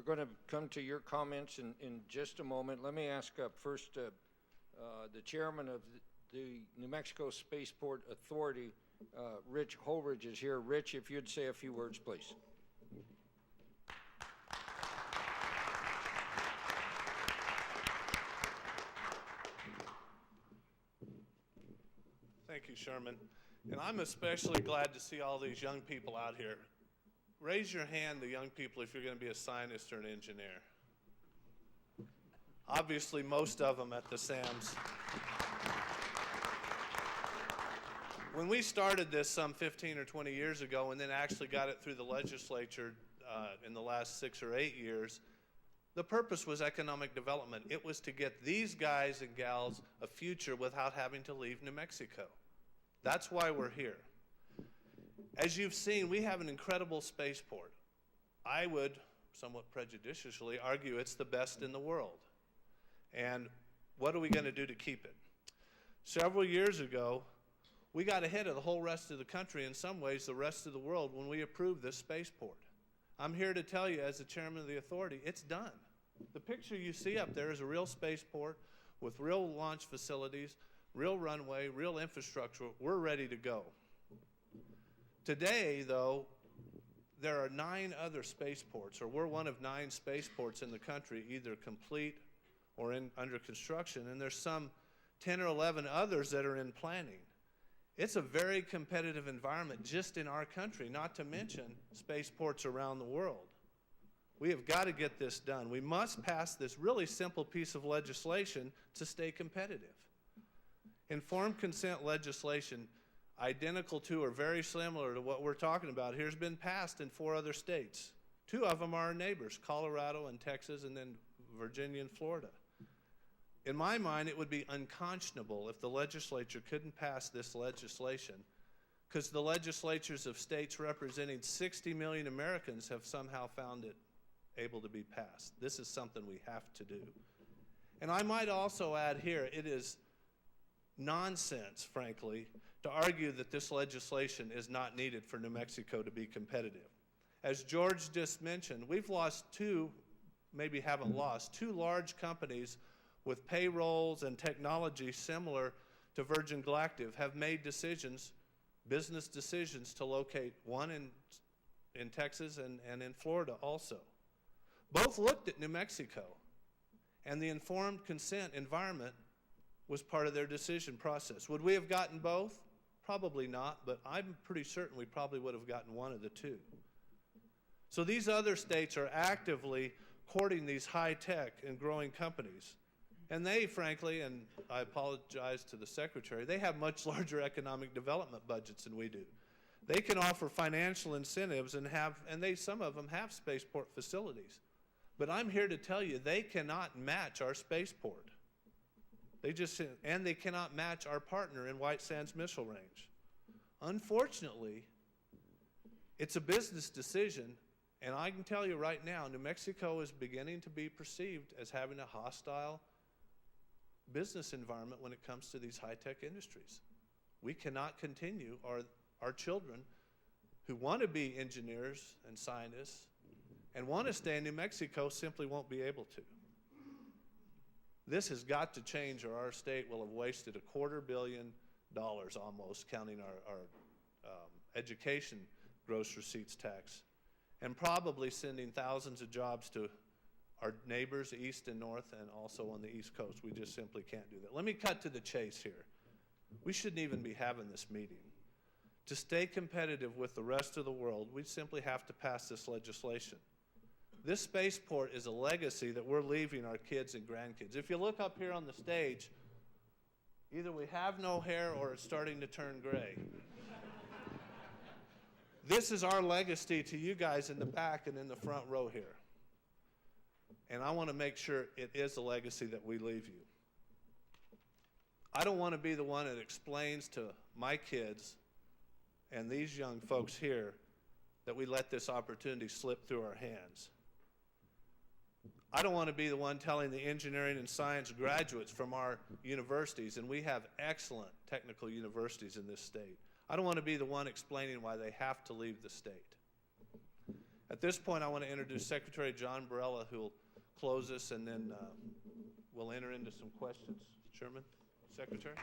we're going to come to your comments in just a moment. Let me ask first the chairman of the New Mexico Spaceport Authority, Rich Holridge, is here. Rich, if you'd say a few words, please. Thank you, Sherman. And I'm especially glad to see all these young people out here. Raise your hand, the young people, if you're going to be a scientist or an engineer. Obviously, most of them at the SAMs. When we started this some 15 or 20 years ago and then actually got it through the legislature in the last 6 or 8 years, the purpose was economic development. It was to get these guys and gals a future without having to leave New Mexico. That's why we're here. As you've seen, we have an incredible spaceport. I would, somewhat prejudiciously, argue it's the best in the world. And what are we going to do to keep it? Several years ago, we got ahead of the whole rest of the country, in some ways the rest of the world, when we approved this spaceport. I'm here to tell you, as the chairman of the authority, it's done. The picture you see up there is a real spaceport with real launch facilities, real runway, real infrastructure. We're ready to go. Today, though, there are 9 other spaceports, or we're one of 9 spaceports in the country, either complete or under construction, and there's some 10 or 11 others that are in planning. It's a very competitive environment just in our country, not to mention spaceports around the world. We have got to get this done. We must pass this really simple piece of legislation to stay competitive. Informed consent legislation, identical to or very similar to what we're talking about here, has been passed in 4 other states. 2 of them are our neighbors, Colorado and Texas, and then Virginia and Florida. In my mind, it would be unconscionable if the legislature couldn't pass this legislation, because the legislatures of states representing 60 million Americans have somehow found it able to be passed. This is something we have to do. And I might also add here, it is nonsense, frankly, to argue that this legislation is not needed for New Mexico to be competitive. As George just mentioned, we've lost 2, maybe haven't lost, 2 large companies with payrolls and technology similar to Virgin Galactic have made decisions, business decisions, to locate one in Texas and in Florida also. Both looked at New Mexico, and the informed consent environment was part of their decision process. Would we have gotten both? Probably not, but I'm pretty certain we probably would have gotten one of the 2. So these other states are actively courting these high-tech and growing companies. And they, frankly, and I apologize to the secretary, they have much larger economic development budgets than we do. They can offer financial incentives and some of them have spaceport facilities. But I'm here to tell you, they cannot match our spaceport. And they cannot match our partner in White Sands Missile Range. Unfortunately, it's a business decision, and I can tell you right now, New Mexico is beginning to be perceived as having a hostile business environment when it comes to these high-tech industries. We cannot continue, our children who want to be engineers and scientists and want to stay in New Mexico simply won't be able to. This has got to change, or our state will have wasted $250 million almost, counting our education gross receipts tax, and probably sending thousands of jobs to our neighbors, east and north, and also on the East Coast. We just simply can't do that. Let me cut to the chase here. We shouldn't even be having this meeting. To stay competitive with the rest of the world, we simply have to pass this legislation. This spaceport is a legacy that we're leaving our kids and grandkids. If you look up here on the stage, either we have no hair or it's starting to turn gray. This is our legacy to you guys in the back and in the front row here. And I want to make sure it is a legacy that we leave you. I don't want to be the one that explains to my kids and these young folks here that we let this opportunity slip through our hands. I don't want to be the one telling the engineering and science graduates from our universities, and we have excellent technical universities in this state. I don't want to be the one explaining why they have to leave the state. At this point, I want to introduce Secretary John Barella, who will close us, and then we'll enter into some questions. Chairman, Secretary.